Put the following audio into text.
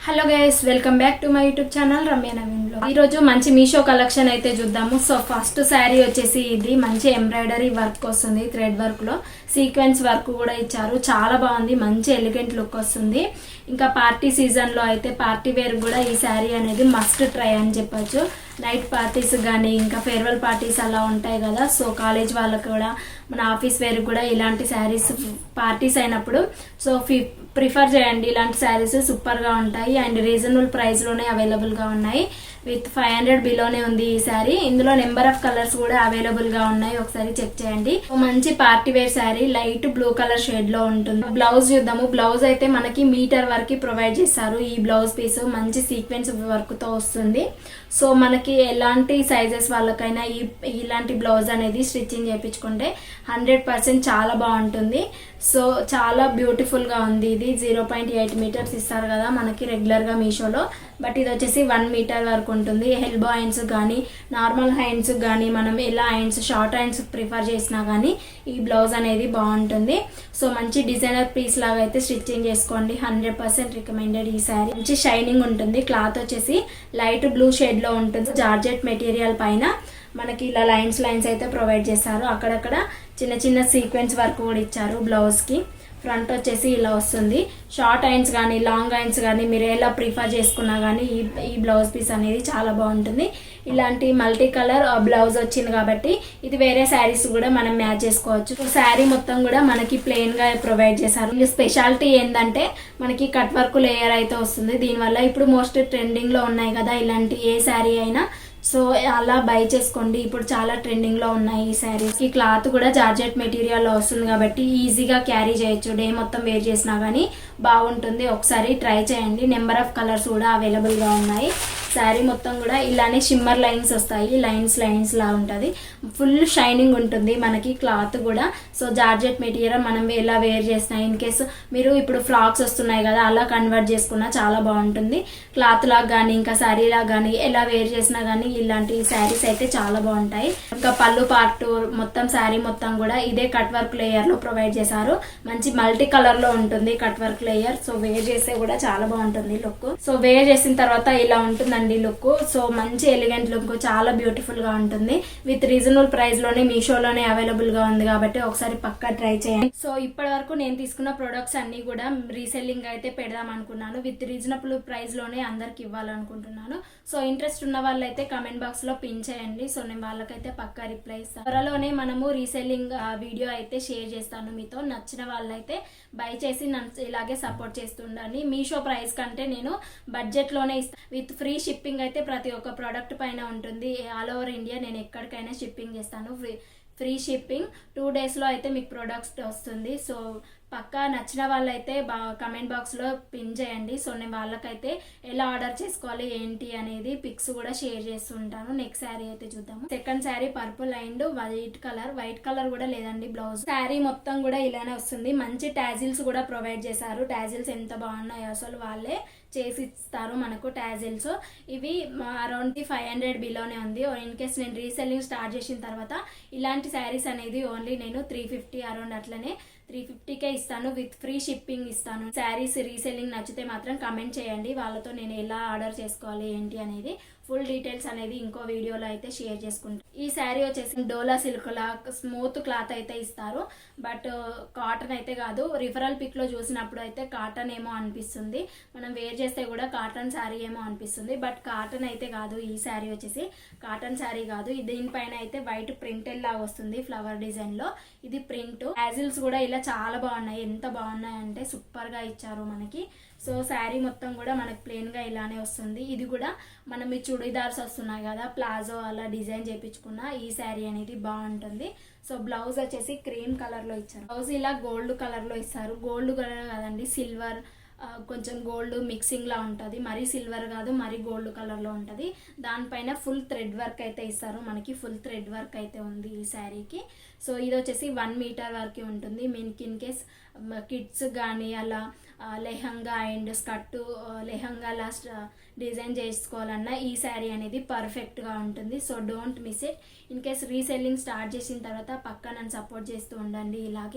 Hello guys, welcome back to my YouTube channel Ramya Naveen blog. ఈరోజు మంచి Meesho collection అయితే చూద్దాము. సో ఫస్ట్ శారీ వచ్చేసి ఇది మంచి ఎంబ్రాయిడరీ వర్క్ వస్తుంది, థ్రెడ్ వర్క్లో సీక్వెన్స్ వర్క్ కూడా ఇచ్చారు. చాలా బాగుంది, మంచి ఎలిగెంట్ లుక్ వస్తుంది. ఇంకా పార్టీ సీజన్లో అయితే పార్టీ వేర్ కూడా ఈ శారీ అనేది మస్ట్ ట్రై అని చెప్పొచ్చు. నైట్ పార్టీస్ కానీ ఇంకా ఫేర్వెల్ పార్టీస్ అలా ఉంటాయి కదా, సో కాలేజ్ వాళ్ళకు కూడా మన ఆఫీస్ వేర్ కూడా ఇలాంటి శారీస్ పార్టీస్ అయినప్పుడు సో ప్రిఫర్ చేయండి. ఇలాంటి శారీస్ సూపర్గా ఉంటాయి అండ్ రీజనబుల్ ప్రైస్లోనే అవైలబుల్గా ఉన్నాయి. విత్ 500 బిలోనే ఉంది ఈ శారీ. ఇందులో నెంబర్ ఆఫ్ కలర్స్ కూడా అవైలబుల్గా ఉన్నాయి, ఒకసారి చెక్ చేయండి. మంచి party wear sari, light blue colour షేడ్లో ఉంటుంది. బ్లౌజ్ చూద్దాము. బ్లౌజ్ అయితే మనకి మీటర్ వరకు ప్రొవైడ్ చేస్తారు. ఈ బ్లౌజ్ పీస్ మంచి సీక్వెన్స్ వర్క్తో వస్తుంది. సో మనకి ఎలాంటి సైజెస్ వాళ్ళకైనా ఇలాంటి బ్లౌజ్ అనేది స్టిచ్చింగ్ చేయించుకుంటే 100% చాలా బాగుంటుంది. సో చాలా బ్యూటిఫుల్గా ఉంది. ఇది 0.8 మీటర్స్ ఇస్తారు కదా మనకి రెగ్యులర్గా మీషోలో, బట్ ఇది వచ్చేసి 1 మీటర్ వరకు ఉంటుంది. ఎల్బో హ్యాండ్స్ కానీ నార్మల్ హ్యాండ్స్ కానీ మనం ఎలా హ్యాండ్స్ షార్ట్ హ్యాండ్స్ ప్రిఫర్ చేసినా కానీ ఈ బ్లౌజ్ అనేది బాగుంటుంది. సో మంచి డిజైనర్ పీస్ లాగా అయితే స్టిచ్చింగ్ చేసుకోండి. 100% రికమెండెడ్. ఈ శారీ మంచి షైనింగ్ ఉంటుంది. క్లాత్ వచ్చేసి లైట్ బ్లూ షేడ్లో ఉంటుంది. జార్జెట్ మెటీరియల్ పైన మనకి ఇలా లైన్స్ అయితే ప్రొవైడ్ చేస్తారు. అక్కడక్కడ చిన్న చిన్న సీక్వెన్స్ వర్క్ కూడా ఇచ్చారు బ్లౌజ్కి. ఫ్రంట్ వచ్చేసి ఇలా వస్తుంది. షార్ట్ హ్యాండ్స్ కానీ లాంగ్ హ్యాండ్స్ కానీ మీరు ఎలా ప్రిఫర్ చేసుకున్నా కానీ ఈ బ్లౌజ్ పీస్ అనేది చాలా బాగుంటుంది. ఇలాంటి మల్టీ కలర్ బ్లౌజ్ వచ్చింది కాబట్టి ఇది వేరే శారీస్ కూడా మనం మ్యాచ్ చేసుకోవచ్చు. శారీ మొత్తం కూడా మనకి ప్లెయిన్గా ప్రొవైడ్ చేశారు. స్పెషాలిటీ ఏంటంటే మనకి కట్ వర్క్ లేయర్ అయితే వస్తుంది. దీనివల్ల ఇప్పుడు మోస్ట్ ట్రెండింగ్లో ఉన్నాయి కదా ఇలాంటి ఏ శారీ అయినా, సో అలా బై చేసుకోండి. ఇప్పుడు చాలా ట్రెండింగ్లో ఉన్నాయి ఈ శారీస్. ఈ క్లాత్ కూడా జార్జెట్ మెటీరియల్లో వస్తుంది కాబట్టి ఈజీగా క్యారీ చేయొచ్చు. డే మొత్తం వేర్ చేసినా కానీ బాగుంటుంది. ఒకసారి ట్రై చేయండి. నెంబర్ ఆఫ్ కలర్స్ కూడా అవైలబుల్గా ఉన్నాయి. శారీ మొత్తం కూడా ఇలానే షిమ్మర్ లైన్స్ వస్తాయి. లైన్స్ లా ఉంటుంది. ఫుల్ షైనింగ్ ఉంటుంది మనకి క్లాత్ కూడా. సో జార్జెట్ మెటీరియల్ మనం ఎలా వేర్ చేసినా, ఇన్ కేసు మీరు ఇప్పుడు ఫ్రాక్స్ వస్తున్నాయి కదా అలా కన్వర్ట్ చేసుకున్నా చాలా బాగుంటుంది. క్లాత్ లాగా కానీ ఇంకా శారీ లాగా కానీ ఎలా వేర్ చేసినా కానీ ఇలాంటి శారీస్ అయితే చాలా బాగుంటాయి. ఇంకా పళ్ళు పార్ట్ మొత్తం శారీ మొత్తం కూడా ఇదే కట్ వర్క్ లేయర్ లో ప్రొవైడ్ చేశారు. మంచి మల్టీ కలర్ లో ఉంటుంది cut work layer. So where చేస్తే కూడా చాలా బాగుంటుంది లుక్. సో వేర్ చేసిన తర్వాత ఇలా ఉంటుందండి లుక్. సో మంచి ఎలిగెంట్ లుక్, చాలా బ్యూటిఫుల్ గా ఉంటుంది. విత్ రీజనబుల్ ప్రైస్ లోనే మీషోలోనే అవైలబుల్ గా ఉంది కాబట్టి ఒకసారి పక్కా ట్రై చేయండి. సో ఇప్పటి వరకు నేను తీసుకున్న ప్రొడక్ట్స్ అన్ని కూడా రీసెల్లింగ్ అయితే పెడదాం అనుకున్నాను. విత్ రీజనబుల్ ప్రైస్ లోనే అందరికి ఇవ్వాలనుకుంటున్నాను. సో ఇంట్రెస్ట్ ఉన్న వాళ్ళైతే కమెంట్ బాక్స్ లో పిన్ చేయండి. సో నేను వాళ్ళకైతే పక్కా రిప్లై ఇస్తాను. త్వరలోనే మనము రీసెల్లింగ్ వీడియో అయితే షేర్ చేస్తాను మీతో. నచ్చిన వాళ్ళైతే బై చేసి నన్ను ఇలాగే సపోర్ట్ చేస్తుండండి. మీషో ప్రైస్ కంటే నేను బడ్జెట్ లోనే ఇస్తాను. విత్ ఫ్రీ షిప్పింగ్ అయితే ప్రతి ఒక్క ప్రోడక్ట్ పైన ఉంటుంది. ఆల్ ఓవర్ ఇండియా నేను ఎక్కడికైనా షిప్పింగ్ చేస్తాను. ఫ్రీ షిప్పింగ్ 2 డేస్లో అయితే మీకు ప్రొడక్ట్స్ వస్తుంది. సో పక్కా నచ్చిన వాళ్ళైతే కమెంట్ బాక్స్లో పిన్ చేయండి. సో నేను వాళ్ళకైతే ఎలా ఆర్డర్ చేసుకోవాలి ఏంటి అనేది పిక్స్ కూడా షేర్ చేస్తుంటాను. నెక్స్ట్ శారీ అయితే చూద్దాము. Second sari purple and white colour కూడా లేదండి బ్లౌజ్. శారీ మొత్తం కూడా ఇలానే వస్తుంది. మంచి టాజిల్స్ కూడా ప్రొవైడ్ చేశారు. టాజిల్స్ ఎంత బాగున్నాయో అసలు వాళ్ళే చేసి ఇస్తారు మనకు టాజిల్స్. ఇవి అరౌండ్ 500 బిలోనే ఉంది. ఇన్ కేస్ నేను రీసెల్లింగ్ స్టార్ట్ చేసిన తర్వాత ఇలాంటి శారీస్ అనేది ఓన్లీ నేను 350 అరౌండ్ అట్లనే 350కే ఇస్తాను. విత్ ఫ్రీ షిప్పింగ్ ఇస్తాను. శారీస్ రీసెల్లింగ్ నచ్చితే మాత్రం కమెంట్ చేయండి. వాళ్ళతో నేను ఎలా ఆర్డర్ చేసుకోవాలి ఏంటి అనేది ఫుల్ డీటెయిల్స్ అనేది ఇంకో వీడియోలో అయితే షేర్ చేసుకుంటాను. ఈ శారీ వచ్చేసి డోలా సిల్క్ లా స్మూత్ క్లాత్ అయితే ఇస్తారు. బట్ కాటన్ అయితే కాదు. రిఫరల్ పిక్ లో చూసినప్పుడు అయితే కాటన్ ఏమో అనిపిస్తుంది. మనం వేర్ చేస్తే కూడా కాటన్ శారీ ఏమో అనిపిస్తుంది. బట్ కాటన్ అయితే కాదు. ఈ శారీ వచ్చేసి కాటన్ శారీ కాదు. దీనిపైన అయితే వైట్ ప్రింటెడ్ లాగా వస్తుంది ఫ్లవర్ డిజైన్ లో. ఇది ప్రింట్. యాజిల్స్ కూడా ఇలా చాలా బాగున్నాయి. ఎంత బాగున్నాయంటే సూపర్ గా ఇచ్చారు మనకి. సో శారీ మొత్తం కూడా మనకి ప్లెయిన్గా ఇలానే వస్తుంది. ఇది కూడా మనం ఈ చుడీదార్స్ వస్తున్నాయి కదా ప్లాజో అలా డిజైన్ చేయించుకున్న ఈ శారీ అనేది బాగుంటుంది. సో బ్లౌజ్ వచ్చేసి క్రీమ్ కలర్లో ఇచ్చారు. బ్లౌజ్ ఇలా గోల్డ్ కలర్లో ఇస్తారు. గోల్డ్ కలర్ కాదండి, సిల్వర్ కొంచెం గోల్డ్ మిక్సింగ్ లా ఉంటుంది. మరీ సిల్వర్ కాదు, మరీ గోల్డ్ కలర్లో ఉంటుంది. దానిపైన ఫుల్ థ్రెడ్ వర్క్ అయితే ఇస్తారు. మనకి ఫుల్ థ్రెడ్ వర్క్ అయితే ఉంది ఈ శారీకి. సో ఇది వచ్చేసి 1 మీటర్ వరకు ఉంటుంది. మీకు ఇన్ కేస్ కిడ్స్ కానీ అలా లెహంగా అండ్ స్కర్టు లెహంగాలా డిజైన్ చేసుకోవాలన్నా ఈ శారీ అనేది పర్ఫెక్ట్గా ఉంటుంది. So don't miss it. In case reselling start చేసిన తర్వాత పక్కా నన్ను సపోర్ట్ చేస్తూ ఉండండి ఇలాగే.